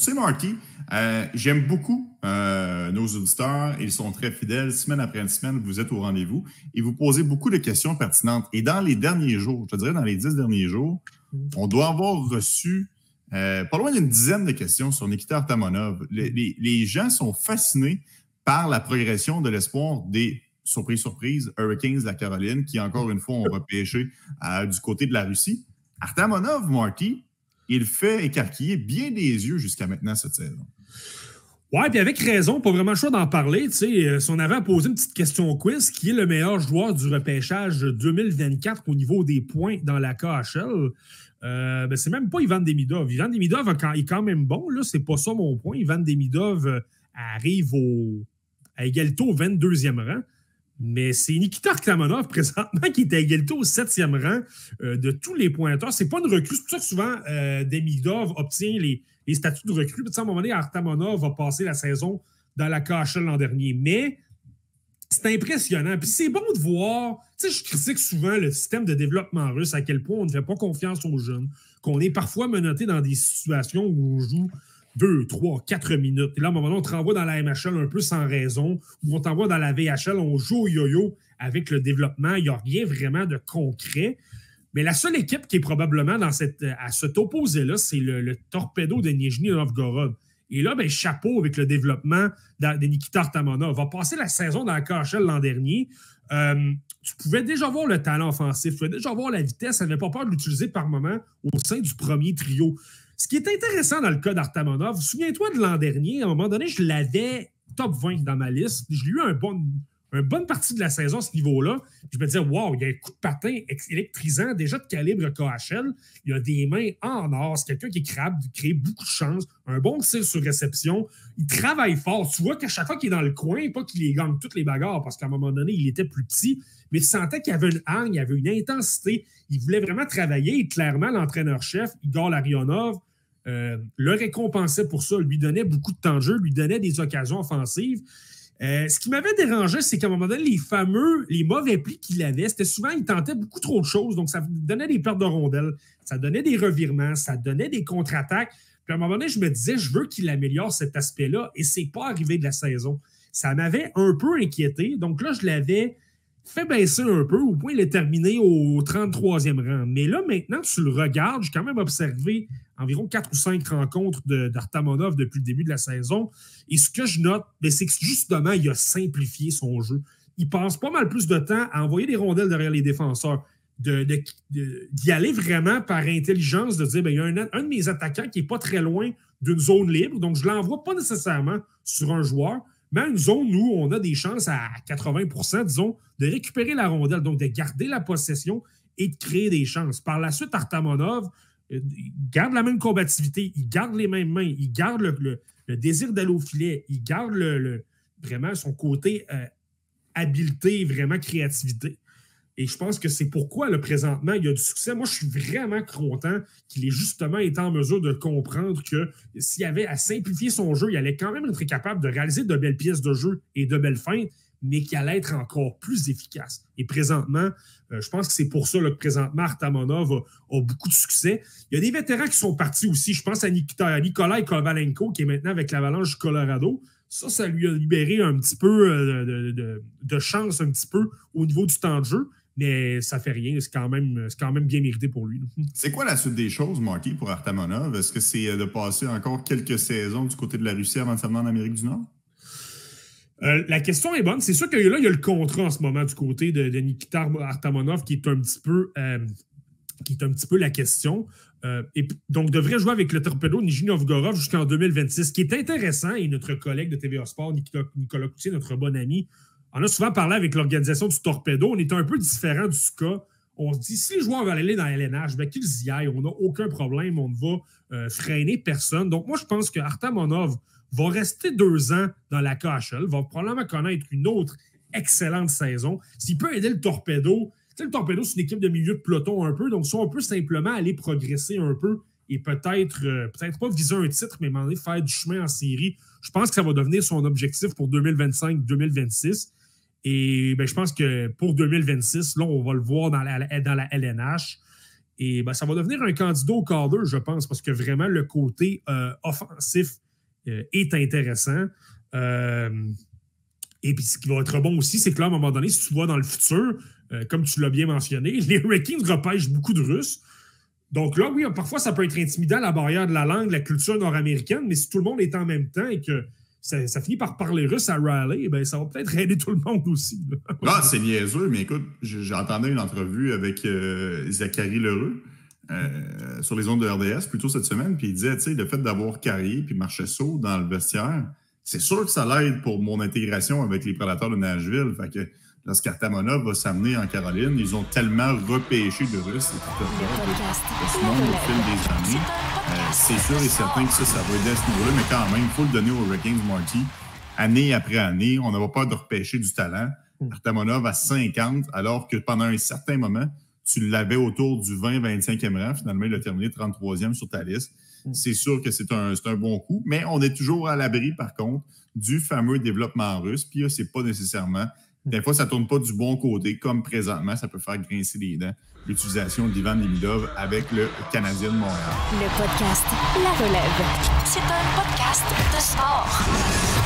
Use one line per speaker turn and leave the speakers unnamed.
sais, Marty, j'aime beaucoup nos auditeurs. Ils sont très fidèles. Semaine après semaine, vous êtes au rendez-vous et vous posez beaucoup de questions pertinentes. Et dans les derniers jours, je te dirais dans les 10 derniers jours, on doit avoir reçu pas loin d'une dizaine de questions sur Nikita Artamonov. Les gens sont fascinés par la progression de l'espoir des surprise, Hurricanes de la Caroline, qui encore une fois ont repêché du côté de la Russie. Artamonov, Marty, il fait écarquiller bien des yeux jusqu'à maintenant cette saison.
Ouais, puis avec raison, pas vraiment le choix d'en parler. Tu sais, si on avait à poser une petite question quiz, qui est le meilleur joueur du repêchage 2024 au niveau des points dans la KHL, ben c'est même pas Ivan Demidov. Ivan Demidov est quand même bon, là, c'est pas ça mon point. Ivan Demidov arrive à égalité au 22e rang. Mais c'est Nikita Artamonov, présentement, qui est à égalité au 7e rang de tous les pointeurs. C'est pas une recrue. C'est pour ça que souvent, Demidov obtient les statuts de recrue. Puis, à un moment donné, Artamonov va passer la saison dans la KHL l'an dernier. Mais c'est impressionnant. Puis c'est bon de voir... Tu sais, je critique souvent le système de développement russe, à quel point on ne fait pas confiance aux jeunes, qu'on est parfois menotté dans des situations où on joue 2, 3, 4 minutes. Et là, à un moment donné, on te renvoie dans la MHL un peu sans raison, ou on t'envoie dans la VHL, on joue au yo-yo avec le développement. Il n'y a rien vraiment de concret. Mais la seule équipe qui est probablement à cet opposé-là, c'est le Torpedo de Nizhny Novgorod. Et là, ben, chapeau avec le développement de Nikita Artamonov. Va passer la saison dans la KHL l'an dernier. Tu pouvais déjà voir le talent offensif, tu pouvais déjà voir la vitesse, ça n'avait pas peur de l'utiliser par moment au sein du premier trio. Ce qui est intéressant dans le cas d'Artamonov, souviens-toi de l'an dernier, à un moment donné, je l'avais top 20 dans ma liste. Je l'ai eu une bonne partie de la saison à ce niveau-là. Je me disais, wow, il y a un coup de patin électrisant, déjà de calibre KHL. Il y a des mains en or. C'est quelqu'un qui est capable de créer beaucoup de chances. Un bon tir sur réception. Il travaille fort. Tu vois qu'à chaque fois qu'il est dans le coin, pas qu'il les gagne toutes les bagarres, parce qu'à un moment donné, il était plus petit, mais tu sentais qu'il y avait une hargne, il y avait une intensité. Il voulait vraiment travailler. Et clairement, l'entraîneur-chef, Igor Larionov, le récompensait pour ça, lui donnait beaucoup de temps de jeu, lui donnait des occasions offensives. Ce qui m'avait dérangé, c'est qu'à un moment donné, les mauvais plis qu'il avait, c'était souvent, il tentait beaucoup trop de choses, donc ça donnait des pertes de rondelles, ça donnait des revirements, ça donnait des contre-attaques. Puis à un moment donné, je me disais, je veux qu'il améliore cet aspect-là, et c'est pas arrivé de la saison. Ça m'avait un peu inquiété, donc là, je l'avais fait baisser un peu, au point il est terminé au 33e rang. Mais là, maintenant, tu le regardes, j'ai quand même observé environ 4 ou 5 rencontres d'Artamonov depuis le début de la saison. Et ce que je note, c'est que justement, il a simplifié son jeu. Il passe pas mal plus de temps à envoyer des rondelles derrière les défenseurs, d'y aller vraiment par intelligence, de dire, il y a un de mes attaquants qui n'est pas très loin d'une zone libre, donc je ne l'envoie pas nécessairement sur un joueur, mais à une zone où on a des chances à 80%, disons, de récupérer la rondelle, donc de garder la possession et de créer des chances. Par la suite, Artamonov, il garde la même combativité, il garde les mêmes mains, il garde le désir d'aller au filet, il garde vraiment son côté habileté, vraiment créativité. Et je pense que c'est pourquoi, là, présentement, il y a du succès. Moi, je suis vraiment content qu'il ait justement été en mesure de comprendre que s'il avait à simplifier son jeu, il allait quand même être capable de réaliser de belles pièces de jeu et de belles feintes, mais qu'il allait être encore plus efficace. Et présentement, je pense que c'est pour ça là, que présentement, Artamonov a beaucoup de succès. Il y a des vétérans qui sont partis aussi. Je pense à Nikolai Kovalenko, qui est maintenant avec l'Avalanche du Colorado. Ça lui a libéré un petit peu de chance un petit peu au niveau du temps de jeu. Mais ça fait rien. C'est quand même bien mérité pour lui.
C'est quoi la suite des choses, Marty, pour Artamonov? Est-ce que c'est de passer encore quelques saisons du côté de la Russie avant de s'amener en Amérique du Nord?
La question est bonne. C'est sûr que là, il y a le contrat en ce moment du côté de Nikita Artamonov qui est un petit peu la question. Et donc, devrait jouer avec le Torpedo Nizhny Novgorod jusqu'en 2026. Ce qui est intéressant, et notre collègue de TVA Sport, Nicolas Coutier, notre bon ami, on a souvent parlé avec l'organisation du Torpedo. On est un peu différent du cas. On se dit, si les joueurs veulent aller dans la LNH, qu'ils y aillent. On n'a aucun problème. On ne va freiner personne. Donc, moi, je pense que Artamonov va rester 2 ans dans la KHL, va probablement connaître une autre excellente saison. S'il peut aider le Torpedo, le Torpedo, c'est une équipe de milieu de peloton un peu. Donc, si on peut simplement aller progresser un peu et peut-être pas viser un titre, mais faire du chemin en série, je pense que ça va devenir son objectif pour 2025-2026. Et je pense que pour 2026, là, on va le voir dans la LNH. Et ça va devenir un candidat au Calder, je pense, parce que vraiment, le côté offensif est intéressant. Et puis, ce qui va être bon aussi, c'est que là, à un moment donné, si tu vois dans le futur, comme tu l'as bien mentionné, les Hurricanes repêchent beaucoup de Russes. Donc là, oui, parfois, ça peut être intimidant, la barrière de la langue, la culture nord-américaine, mais si tout le monde est en même temps et que ça finit par parler russe à Raleigh, ça va peut-être aider tout le monde aussi.
Ah, c'est niaiseux, mais écoute, j'entendais une entrevue avec Zachary Lheureux sur les ondes de RDS plus tôt cette semaine, puis il disait, tu sais, le fait d'avoir Carrier puis Marchessault dans le vestiaire, c'est sûr que ça l'aide pour mon intégration avec les Prédateurs de Nashville. Fait que lorsqu'Artamonov va s'amener en Caroline, ils ont tellement repêché de Russes et tout ce monde au fil des années. C'est sûr et certain que ça va aider à ce niveau-là, mais quand même, il faut le donner aux Hurricanes, Marty. Année après année, on n'a pas de repêcher du talent. Artamonov à 50, alors que pendant un certain moment, tu l'avais autour du 20-25e rang. Finalement, il a terminé 33e sur ta liste. C'est sûr que c'est un bon coup, mais on est toujours à l'abri, par contre, du fameux développement russe. Puis là, c'est pas nécessairement... Des fois, ça ne tourne pas du bon côté, comme présentement, ça peut faire grincer les dents. L'utilisation d'Ivan Demidov avec le Canadien de Montréal.
Le podcast La Relève. C'est un podcast de sport.